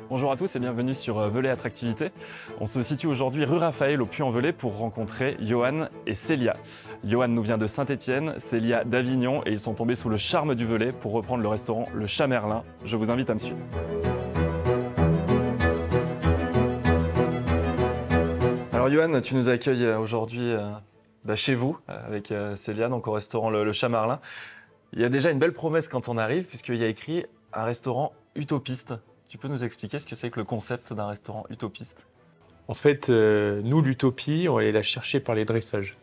Bonjour à tous et bienvenue sur Velay Attractivité. On se situe aujourd'hui rue Raphaël au Puy-en-Velay pour rencontrer Johan et Célia. Johan nous vient de Saint-Étienne, Célia d'Avignon et ils sont tombés sous le charme du Velay pour reprendre le restaurant Le Chat Merlin. Je vous invite à me suivre. Alors Johan, tu nous accueilles aujourd'hui chez vous avec Célia, donc au restaurant Le Chat Merlin. Il y a déjà une belle promesse quand on arrive puisqu'il y a écrit un restaurant utopiste. Tu peux nous expliquer ce que c'est que le concept d'un restaurant utopiste? En fait, nous, l'utopie, on va aller la chercher par les dressages.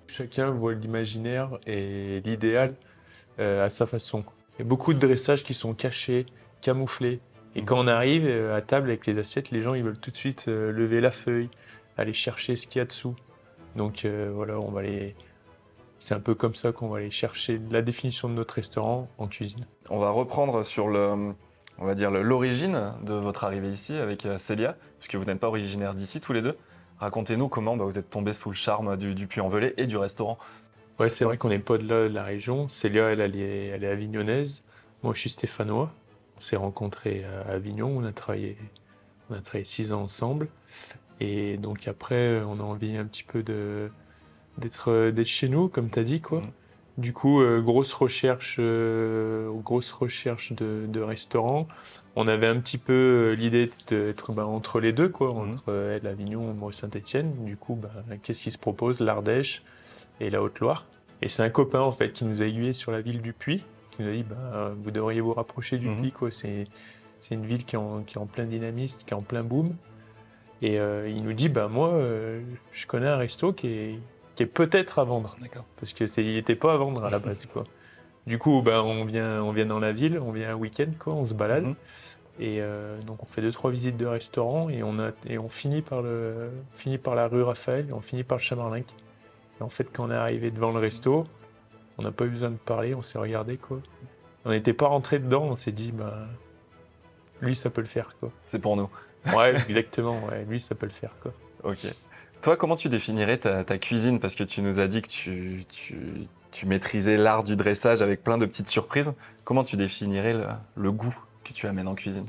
Chacun voit l'imaginaire et l'idéal à sa façon. Il y a beaucoup de dressages qui sont cachés, camouflés. Et quand on arrive à table avec les assiettes, les gens ils veulent tout de suite lever la feuille, aller chercher ce qu'il y a dessous. Donc voilà, c'est un peu comme ça qu'on va aller chercher la définition de notre restaurant en cuisine. On va reprendre sur l'origine de votre arrivée ici avec Célia, puisque vous n'êtes pas originaire d'ici tous les deux. Racontez-nous comment vous êtes tombés sous le charme du Puy-en-Velay et du restaurant. Ouais, c'est vrai qu'on n'est pas de là, de la région. Célia, elle est avignonnaise. Moi, je suis stéphanois. On s'est rencontrés à Avignon. On a travaillé 6 ans ensemble. Et donc après, on a envie un petit peu d'être chez nous, comme tu as dit, quoi. Du coup, grosse recherche de restaurants. On avait un petit peu l'idée d'être entre les deux, quoi, entre elle, Avignon, moi, Saint-Étienne. Du coup, qu'est-ce qui se propose? L'Ardèche et la Haute-Loire. Et c'est un copain, en fait, qui nous a aiguillés sur la ville du Puy, qui nous a dit, vous devriez vous rapprocher du Puy, quoi. C'est une ville qui est en plein dynamisme, qui est en plein boom. Et il nous dit, moi, je connais un resto qui est peut-être à vendre. Parce qu'il n'était pas à vendre à la base, quoi. Du coup, on vient dans la ville, on vient un week-end, quoi, on se balade. Et donc on fait 2-3 visites de restaurants et on finit par la rue Raphaël et on finit par le Chat Merlin. Et en fait, quand on est arrivé devant le resto, on n'a pas eu besoin de parler, on s'est regardé, quoi. On n'était pas rentré dedans, on s'est dit, lui, ça peut le faire, quoi. C'est pour nous. Ouais, exactement, ouais, lui, ça peut le faire, quoi. Ok. Toi, comment tu définirais ta cuisine? Parce que tu nous as dit que tu maîtrisais l'art du dressage avec plein de petites surprises. Comment tu définirais le goût que tu amènes en cuisine?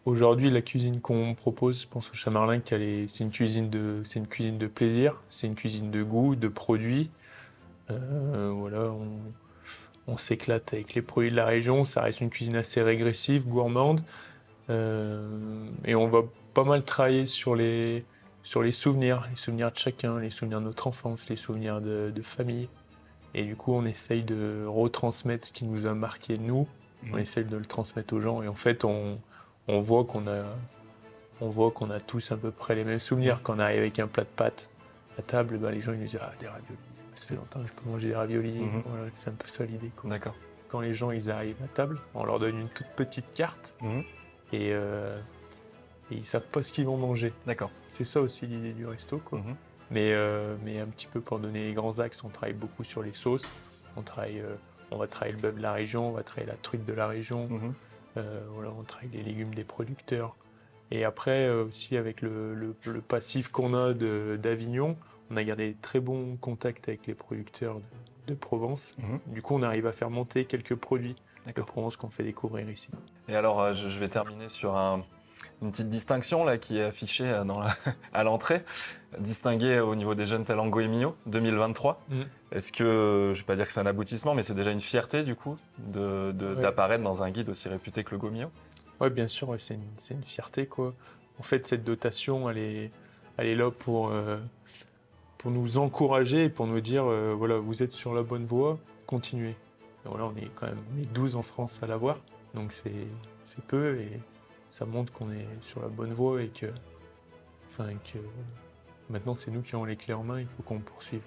Aujourd'hui, la cuisine qu'on propose, je pense au Chat Merlin, c'est une cuisine de plaisir, c'est une cuisine de goût, de produits. Voilà, on s'éclate avec les produits de la région, ça reste une cuisine assez régressive, gourmande. Et on va pas mal travailler sur les souvenirs de chacun, les souvenirs de notre enfance, les souvenirs de famille. Et du coup, on essaye de retransmettre ce qui nous a marqué nous, on essaye de le transmettre aux gens. Et en fait, on voit qu'on a tous à peu près les mêmes souvenirs. Quand on arrive avec un plat de pâtes à table, les gens ils nous disent « Ah, des raviolis, ça fait longtemps que je peux manger des raviolis. » Voilà, c'est un peu ça l'idée. D'accord. Quand les gens ils arrivent à table, on leur donne une toute petite carte et ils savent pas ce qu'ils vont manger. D'accord. C'est ça aussi l'idée du resto, quoi. Mais un petit peu pour donner les grands axes, on travaille beaucoup sur les sauces. On va travailler le bœuf de la région, on va travailler la truite de la région. Voilà, on travaille les légumes des producteurs. Et après aussi avec le passif qu'on a d'Avignon, on a gardé très bons contacts avec les producteurs de Provence. Du coup, on arrive à faire monter quelques produits de Provence qu'on fait découvrir ici. Et alors, je vais terminer sur une petite distinction là, qui est affichée à l'entrée, distinguée au niveau des jeunes talents Goemio 2023. Est-ce que, je ne vais pas dire que c'est un aboutissement, mais c'est déjà une fierté du coup d'apparaître dans un guide aussi réputé que le Goemio? Oui, bien sûr, ouais, c'est une fierté, quoi. En fait, cette dotation, elle est là pour nous encourager et pour nous dire, voilà, vous êtes sur la bonne voie, continuez. Et voilà, on est 12 en France à l'avoir, donc c'est peu et ça montre qu'on est sur la bonne voie et que maintenant c'est nous qui avons les clés en main, il faut qu'on poursuive.